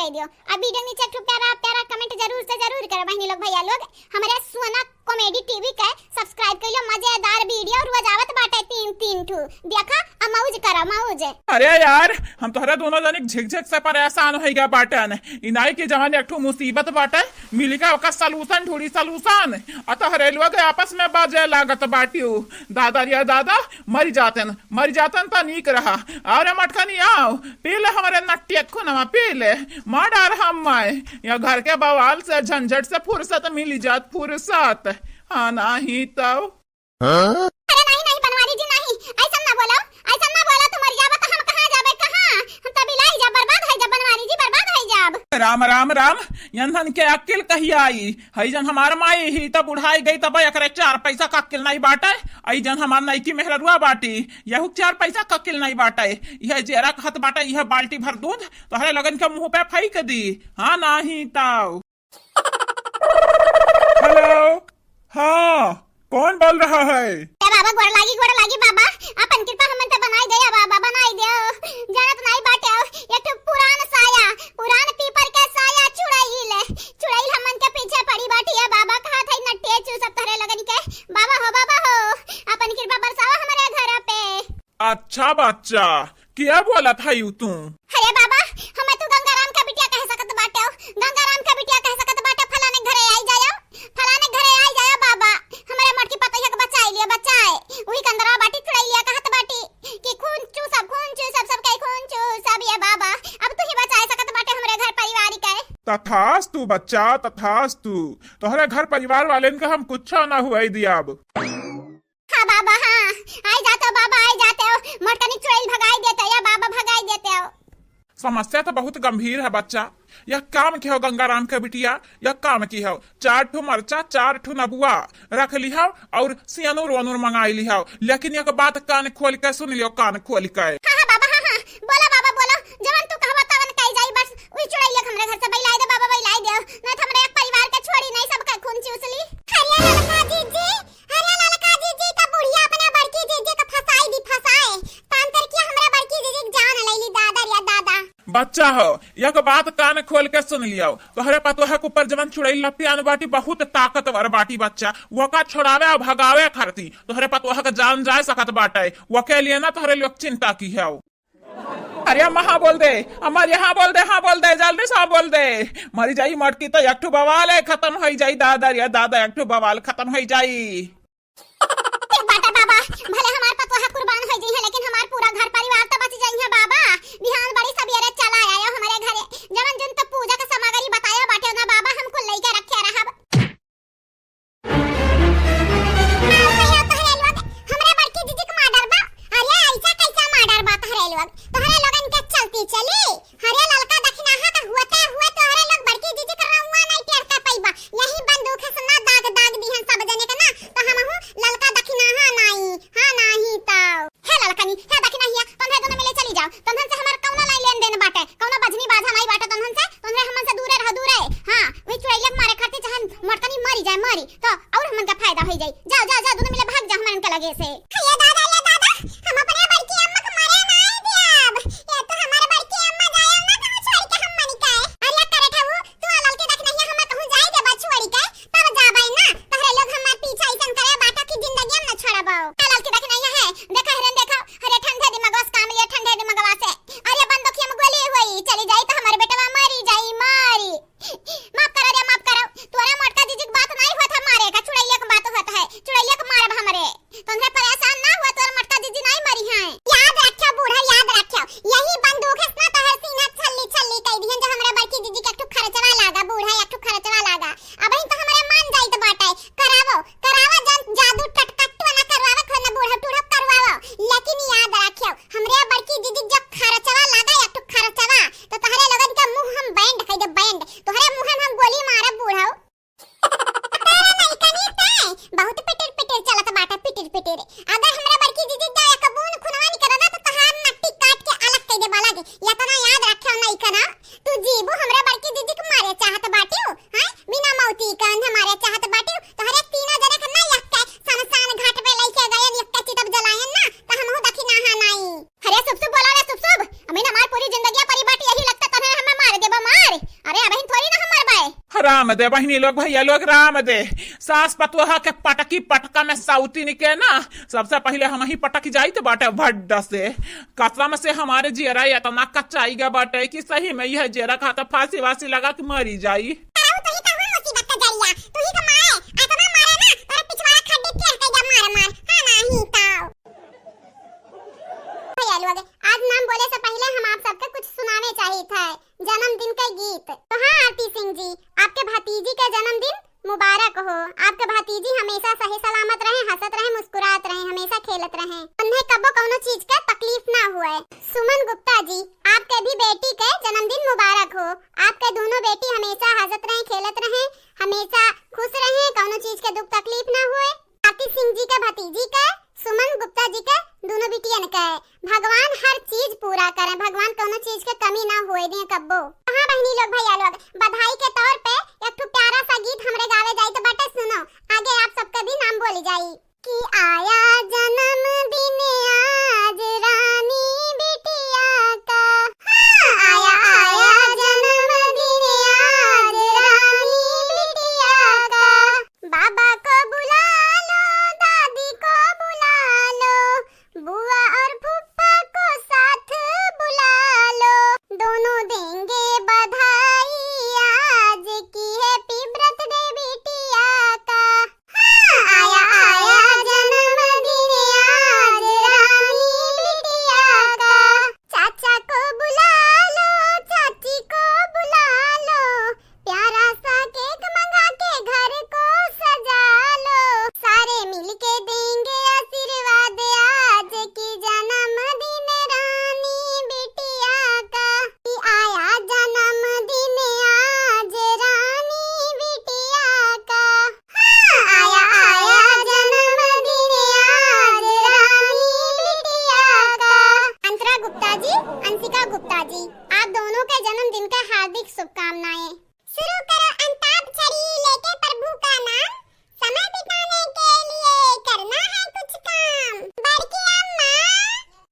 कर दियो। अब वीडियो नीचे एक प्यारा प्यारा कमेंट जरूर से जरूर करो बहनी लोग भैया लोग। हमारे सोना कॉमेडी टीवी का सब्सक्राइब कर लो, मजेदार वीडियो रोज आवत बाटे 3-3 ठू देखा आ मौज करा मौज। अरे यार हम तोहरा दोनों जने झिकझिक से परेशान हो गया बाटन। इनाई के जमाने एक ठू मुसीबत बाटे मिलिका ओका सलूशन ढूंढी सलूशन अतः लोग आपस में बाजे लागत बाटियो। दादा या दादा मर जातन त नीक रहा और मटखनी आओ पीले हमारे नट्टी खुनवा पीले मार डार हम या घर के बवाल से झंझट से फुर्सत मिली जात फुर्सत। हाँ नहीं तो अरे नहीं बनवारी जी नहीं, ऐसा ना बोलो तुम मर जाबो तो हम कहां जाबे कहां, हम तभी लाई जा बर्बाद है जब बनवारी जी बर्बाद है जब। राम राम राम यंधन के अकिल कही आई हई जन हमार माई ही तब बुढ़ाई गई तब एकरे 4 पैसा का अकिल नहीं बाटे। आई जन हमार नईकी मेहरुआ बाटी यहू 4 पैसा का अकिल नहीं बाटे। यह जेरा कहत बाटे यह बाल्टी भर दूध तोहरे लगन के मुंह पे फेंक दी। हाँ नहीं ताऊ हेलो हाँ कौन बोल रहा है? बाबा गोड़ लागी बाबा अपन कृपा हमन ते बनाई दे बाबा बनाई दे। जानत नहीं बाटे ये तो पुरान पीपर के साया चुड़ैल हमन के पीछे पड़ी बाटी है बाबा। कहा था नट्टे चू सब तहरे लगन के बाबा हो अपन कृपा बरसाओ हमारे घर पे। अच्छा बच्चा क्या बोला था यू तू? अरे बाबा हमें तू गंगाराम का बिटिया कह सकत बाटे गंगाराम का बिटिया कह सकत बाटे। फलाने घरे आई जायो बाबा हमारे मटकी पतैया के बचाई लिया बचाए वही कंदरा बाटी चुड़ैलिया कहत बाटी कि खून चू सब के खून चू सब ये बाबा। अब तू ही बचाए सकत बाटे हमारे घर परिवार के। तथास्तु बच्चा तथास्तु तोहरे घर परिवार वाले का हम कुछ ना हुआ दिया। अब हाँ बाबा हाँ आई जाते हो मटकनी चुड़ैल भगाई देते हो या बाबा भगाई देते हो। समस्या तो बहुत गंभीर है बच्चा। यह काम की हो गंगाराम के बिटिया यह काम की हो 4 ठू मरचा 4 ठू नबुआ रख लिहा और सियानूर मंगाई लिहा। लेकिन एक बात कान खोल के सुन लियो कान खोल के। हाँ बाबा हाँ बोला बाबा बोलो जवन तू कहवा तवन कही जाई बस वही चुड़ैलिया हमरे घर से बैलाई दे बाबा बैलाई दे न त हमरे एक परिवार के छोड़ी नहीं सबका खून चूसली। हरिया ललका जीजी का बुढ़िया अपने बड़की जीजी का फसाए तांतर किया हमरे बड़की जीजी की जान लैली दादा या दादा। बच्चा हो एक बात कान खोल के सुन लियो तोहरे पतोह के ऊपर जवन चुड़ैल लपियान बाटी बहुत ताकतवर बाटी बच्चा वो का छोड़ावे और भगावे खरती तोहरे पतोह के जान जाए सकत बाटे वो के लिए ना तोहरे लोग चिंता की है। अरे महा बोल दे अमर यहाँ बोल दे जल्दी से बोल दे। मरी जाई मटकी तो एक ठू बवाल है खत्म हो जाई दादा या दादा एक ठू बवाल खत्म हो जाई। बाबा भले हमार पतोह कुर्बान हो जाई है लेकिन हमार पूरा घर परिवार तो बच जाई है बाबा। बिहान बड़ी सवेरे चला आया हमारे घरे जवन जन तो पूजा का सामग्री बताया बाटे ना बाबा हमको लेके रखे रहब। हमरे बड़की दीदी के माडर बा। अरे ऐसा कैसा माडर बा तोहरे लोग तोहरे लोगन के चलती चली। हरे ललका दक्षिणा का हुए तोहरे लोग बड़की दीदी का रहुआ नहीं टेर का पैबा यही बंदूक से ना दाग दिहन सब जने के ना तो हमहु ललका दक्षिणा नहीं तो हे ललकनी हे दक्षिणा हिया तन्हे दोनों मिले चली जाओ तन्हन से हमार कौनो लाई लेन देन बाटे कौनो बजनी बाजा नहीं बाटे तन्हन से। अरे अब थोड़ी ना हम मरबाए। राम दे बहनी लोग भैया लोग राम दे। सास पतोहा के पटकी पटका में साउती निके ना, सबसे पहले हम ही पटक जाई तो बाटे भड्डा से। कसम से हमारे जेरा इतना कच्चाई गया बाटे कि सही में यह जेरा खाता फांसी वासी लगा के मरी जाई। आज नाम बोले से पहले हम आप सबके कुछ सुनाने चाहिए था जन्मदिन का गीत। तो हाँ आरती सिंह जी, आपके भतीजी का जन्मदिन मुबारक हो। आपके भतीजी हमेशा सही सलामत रहे, हंसत रहे, मुस्कुरात रहे, हमेशा खेलत रहे, उन्हें कबो कोनो चीज का तकलीफ ना हुए। सुमन गुप्ता जी, आपके भी बेटी के जन्मदिन मुबारक हो। आपके दोनों बेटी हमेशा हंसत रहे, खेलत रहे, हमेशा खुश रहे, कोनो चीज के दुख तकलीफ ना हुए। आरती सिंह जी के भतीजी का, सुमन गुप्ता जी के दोनों बिटियन का भगवान हर चीज पूरा करे, भगवान कोनो चीज के कमी ना होए दे कब्बो। हाँ बहनी लोग भैया लोग, बधाई के तौर पे एक प्यारा सा गीत हमरे गावे जाई तो बटे सुनो, आगे आप सबका भी नाम बोली जाई कि आया जन्मदिन आज रानी बिटिया का। हाँ आया जन्मदिन आज रानी बिटिया का। बाबा को बुला लो, दादी को बुला लो, बुआ और फूफा को साथ बुला लो, दोनों देंगे बधाई आज की हैप्पी बर्थडे बिटिया का। हाँ आया जन्मदिन आज रानी बिटिया का। चाचा को बुला लो, चाची को बुला लो, प्यारा सा केक मंगा के घर को सजा लो, सारे मिलके देंगे आशीर्वाद आज की जन्मदिन रानी बिटिया का। कि आया जन्मदिन आज रानी बिटिया का। हाँ आया जन्मदिन आज रानी बिटिया का। अंतरा गुप्ता जी, अंशिका गुप्ता जी, आप दोनों के जन्मदिन का हार्दिक शुभकामनाएं। शुरू करो अंताक्षरी लेके प्रभु का नाम, समय बिताने के लिए करना है कुछ काम। बड़की अम्मा,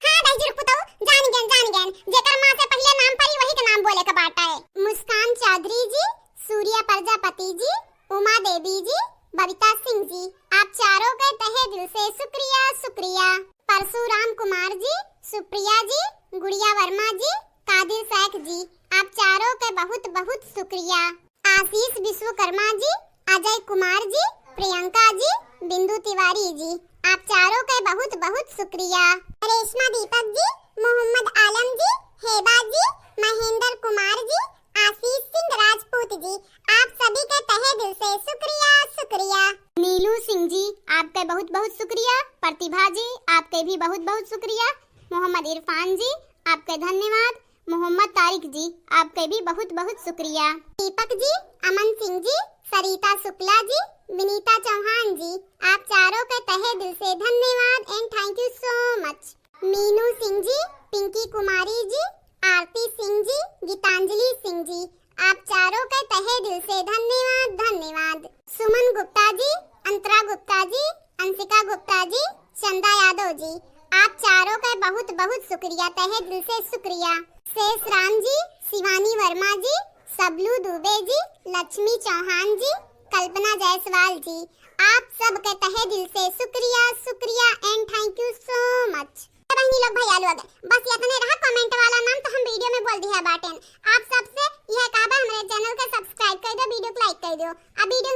हाँ भाई जी पुतो, जान गन जेकर मां से पहले नाम पड़ी वही का नाम बोले का बाटा है। मुस्कान चौधरी जी, सूर्या प्रजापति जी, उमा देवी जी, बबीता सिंह जी, आप चारों का तहे दिल से शुक्रिया शुक्रिया। परशुराम कुमार जी, सुप्रिया जी, गुड़िया वर्मा जी, कादिर शेख जी, आप चारों का बहुत बहुत शुक्रिया। आशीष विश्वकर्मा जी, अजय कुमार जी, प्रियंका जी, बिंदु तिवारी जी, आप चारों का बहुत बहुत शुक्रिया। रेशमा दीपक जी, मोहम्मद आलम जी, हेबा जी, महेंद्र कुमार जी, आशीष सिंह राजपूत जी, आप सभी का तहे दिल से शुक्रिया शुक्रिया। नीलू सिंह जी, आपका बहुत बहुत शुक्रिया। प्रतिभा जी, आपके भी बहुत बहुत शुक्रिया। मोहम्मद इरफान जी, आपके धन्यवाद। मोहम्मद तारिक जी, आपके भी बहुत बहुत शुक्रिया। दीपक जी, अमन सिंह जी, सरिता शुक्ला जी, विनीता चौहान जी, आप चारों का तहे दिल से धन्यवाद and thank you so much. Meenu Singh ji, Pinki Kumari ji, Aarti Singh ji, Geetanjali Singh ji, आप चारों का तहे दिल से धन्यवाद धन्यवाद। सुमन गुप्ता जी, अंतरा गुप्ता जी, अंशिका गुप्ता जी, चंदा यादव जी, आप चारों का बहुत बहुत शुक्रिया, तहे दिल से शुक्रिया। शेष राम जी, शिवानी वर्मा जी, सबलू दुबे जी, लक्ष्मी चौहान जी, कल्पना जायसवाल जी, आप सब के तहे दिल से शुक्रिया शुक्रिया and thank you so much. बहनी लोग भैया लोग, बस इतने रहा कमेंट वाला नाम तो हम वीडियो में बोल दिया बाटन। आप सबसे यह कहबा हमारे चैनल को सब्सक्राइब कर दो, वीडियो को लाइक कर दो। अब वीडियो